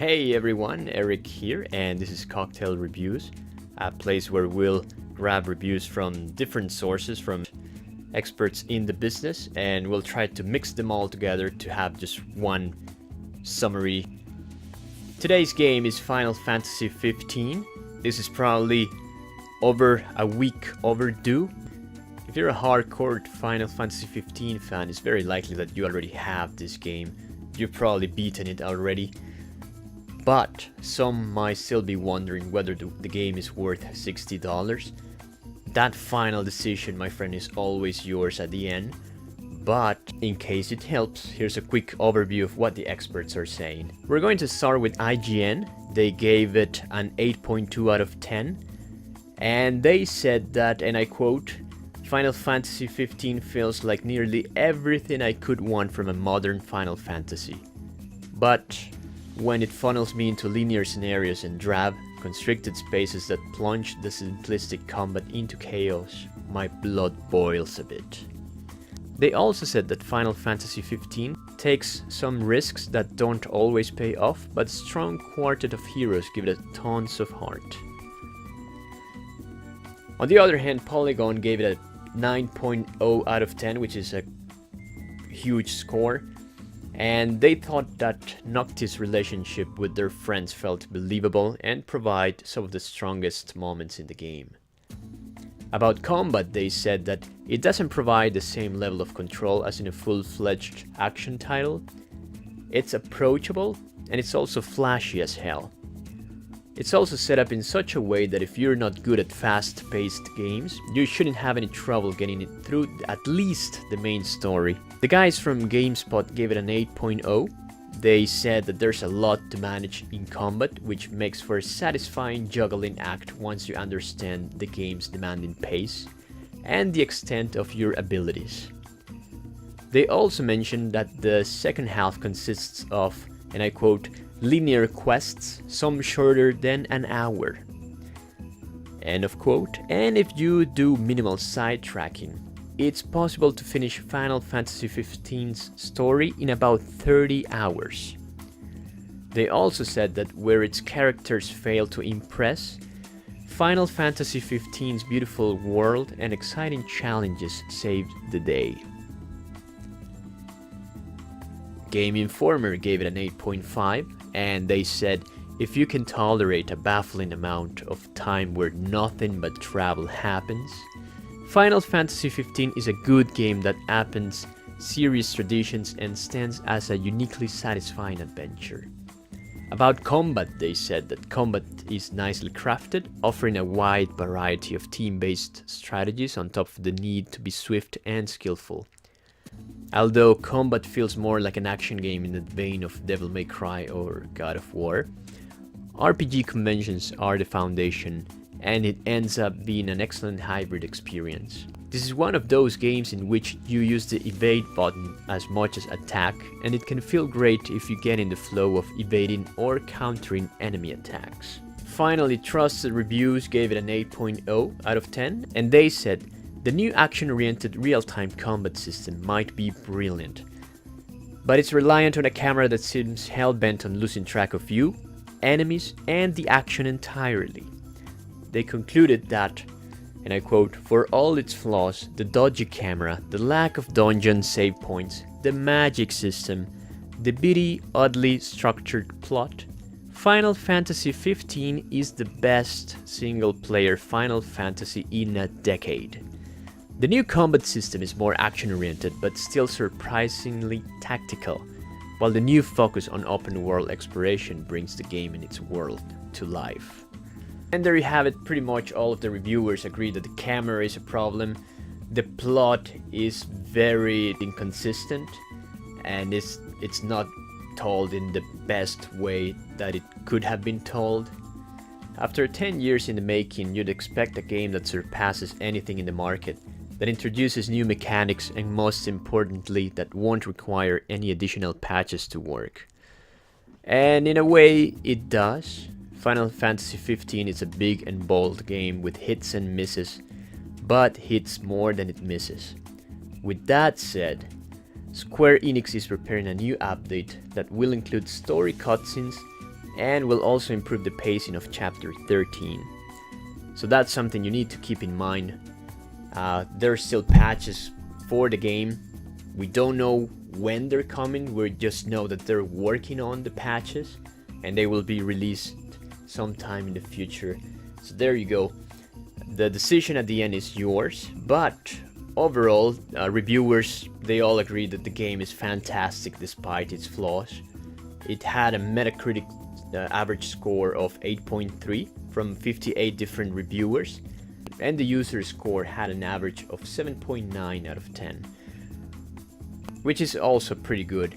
Hey everyone, Eric here, and this is Cocktail Reviews, a place where we'll grab reviews from different sources, from experts in the business, and we'll try to mix them all together to have just one summary. Today's game is Final Fantasy 15. This is probably over a week overdue. If you're a hardcore Final Fantasy 15 fan, it's very likely that you already have this game. You've probably beaten it already. But some might still be wondering whether the game is worth $60. That final decision, my friend, is always yours at the end. But in case it helps, here's a quick overview of what the experts are saying. We're going to start with IGN. They gave it an 8.2 out of 10. And they said that, and I quote, Final Fantasy 15 feels like nearly everything I could want from a modern Final Fantasy. But when it funnels me into linear scenarios and drab, constricted spaces that plunge the simplistic combat into chaos, my blood boils a bit. They also said that Final Fantasy 15 takes some risks that don't always pay off, but a strong quartet of heroes give it tons of heart. On the other hand, Polygon gave it a 9.0 out of 10, which is a huge score. And they thought that Noctis' relationship with their friends felt believable and provide some of the strongest moments in the game. About combat, they said that it doesn't provide the same level of control as in a full-fledged action title. It's approachable, and it's also flashy as hell. It's also set up in such a way that if you're not good at fast-paced games, you shouldn't have any trouble getting it through at least the main story. The guys from GameSpot gave it an 8.0. They said that there's a lot to manage in combat, which makes for a satisfying juggling act once you understand the game's demanding pace and the extent of your abilities. They also mentioned that the second half consists of, and I quote, linear quests, some shorter than an hour. End of quote. And if you do minimal sidetracking, it's possible to finish Final Fantasy XV's story in about 30 hours. They also said that where its characters fail to impress, Final Fantasy XV's beautiful world and exciting challenges saved the day. Game Informer gave it an 8.5, and they said, if you can tolerate a baffling amount of time where nothing but travel happens, Final Fantasy 15 is a good game that appends series traditions and stands as a uniquely satisfying adventure. About combat, they said that combat is nicely crafted, offering a wide variety of team-based strategies on top of the need to be swift and skillful. Although combat feels more like an action game in the vein of Devil May Cry or God of War, RPG conventions are the foundation, and it ends up being an excellent hybrid experience. This is one of those games in which you use the evade button as much as attack, and it can feel great if you get in the flow of evading or countering enemy attacks. Finally, Trusted Reviews gave it an 8.0 out of 10, and they said, the new action-oriented real-time combat system might be brilliant, but it's reliant on a camera that seems hell-bent on losing track of you, enemies, and the action entirely. They concluded that, and I quote, for all its flaws, the dodgy camera, the lack of dungeon save points, the magic system, the bitty, oddly structured plot, Final Fantasy 15 is the best single-player Final Fantasy in a decade. The new combat system is more action-oriented but still surprisingly tactical, while the new focus on open-world exploration brings the game and its world to life. And there you have it, pretty much all of the reviewers agree that the camera is a problem, the plot is very inconsistent, and it's not told in the best way that it could have been told. After 10 years in the making, you'd expect a game that surpasses anything in the market, that introduces new mechanics, and most importantly, that won't require any additional patches to work. And in a way, it does. Final Fantasy 15 is a big and bold game with hits and misses, but hits more than it misses. With that said, Square Enix is preparing a new update that will include story cutscenes and will also improve the pacing of chapter 13. So that's something you need to keep in mind. There are still patches for the game. We don't know when they're coming, we just know that they're working on the patches and they will be released sometime in the future. So there you go. The decision at the end is yours, but overall, reviewers, they all agree that the game is fantastic despite its flaws. It had a Metacritic average score of 8.3 from 58 different reviewers, and the user score had an average of 7.9 out of 10, which is also pretty good.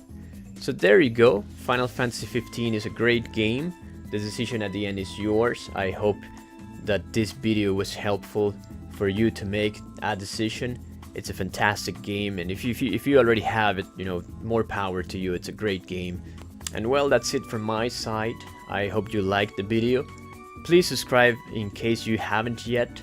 So there you go. Final Fantasy 15 is a great game. The decision at the end is yours. I hope that this video was helpful for you to make a decision. It's a fantastic game, and if you already have it, you know, more power to you. It's a great game. And well, that's it from my side. I hope you liked the video. Please subscribe in case you haven't yet.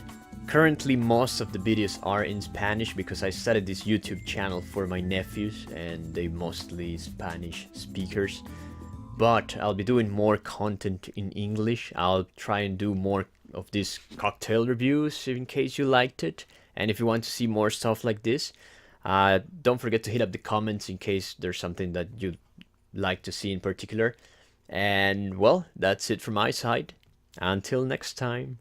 Currently, most of the videos are in Spanish because I started this YouTube channel for my nephews and they mostly Spanish speakers. But I'll be doing more content in English. I'll try and do more of these cocktail reviews in case you liked it. And if you want to see more stuff like this, don't forget to hit up the comments in case there's something that you'd like to see in particular. And well, that's it from my side. Until next time.